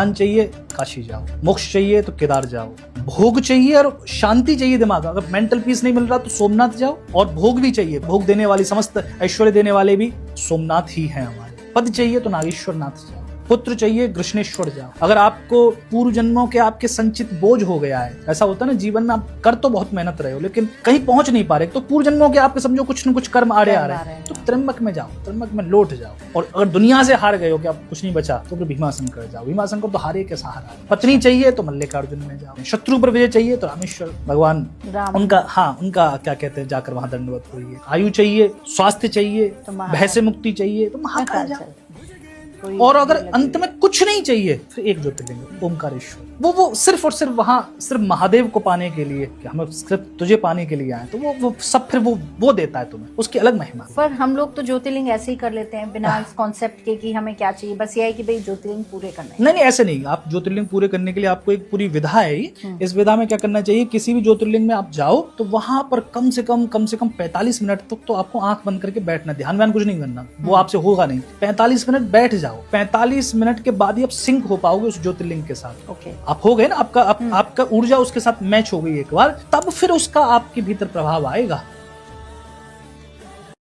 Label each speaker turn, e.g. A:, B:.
A: ज्ञान चाहिए काशी जाओ, मोक्ष चाहिए तो केदार जाओ, भोग चाहिए और शांति चाहिए दिमाग, अगर मेंटल पीस नहीं मिल रहा तो सोमनाथ जाओ, और भोग भी चाहिए, भोग देने वाली समस्त ऐश्वर्य देने वाले भी सोमनाथ ही हैं हमारे। पद चाहिए तो नागेश्वर नाथ जाओ, पुत्र चाहिए कृष्णेश्वर जाओ। अगर आपको पूर्व जन्मों के आपके संचित बोझ हो गया है, ऐसा होता है ना जीवन में, आप कर तो बहुत मेहनत रहे हो लेकिन कहीं पहुंच नहीं पा रहे, तो पूर्व जन्मों के आपके समझो कुछ न कुछ कर्म आड़े आ रहे हैं, तो त्र्यंबक में जाओ, त्र्यंबक में लौट जाओ। और अगर दुनिया से हार गए हो कि आप कुछ नहीं बचा तो फिर भीमाशंकर जाओ, भीमाशंकर तो हारे के सहारा। पत्नी चाहिए तो मल्लिकार्जुन में जाओ, शत्रु पर विजय चाहिए तो रामेश्वर भगवान उनका, हाँ उनका क्या कहते हैं, जाकर वहां दंडवत हुई है। आयु चाहिए, स्वास्थ्य चाहिए, भय से मुक्ति चाहिए तो महाकाल जाओ। और अगर अंत में कुछ नहीं चाहिए फिर एक ज्योतिर्लिंग ओमकारेश्वर, वो सिर्फ और सिर्फ वहां सिर्फ महादेव को पाने के लिए कि हम सिर्फ तुझे पाने के लिए आए, तो वो सब फिर वो देता है तुम्हें, उसकी अलग महिमा।
B: पर हम लोग तो ज्योतिर्लिंग ऐसे ही कर लेते हैं बिना इस कॉन्सेप्ट के कि हमें क्या चाहिए, बस ये है कि भाई ज्योतिर्लिंग पूरे करना है।
A: नहीं ऐसे नहीं, आप ज्योतिर्लिंग पूरे करने के लिए आपको एक पूरी विधा है। इस विधा में क्या करना चाहिए, किसी भी ज्योतिर्लिंग में आप जाओ तो वहां पर कम से कम 45 मिनट तक तो आपको आंख बंद करके बैठना, ध्यान व्यान कुछ नहीं करना, वो आपसे होगा नहीं। 45 मिनट बैठ जाओ, 45 मिनट के बाद ही आप सिंक हो पाओगे उस ज्योतिर्लिंग के साथ।
B: ओके,
A: आप हो गए ना, आपका ऊर्जा उसके साथ मैच हो गई एक बार, तब फिर उसका आपके भीतर प्रभाव आएगा।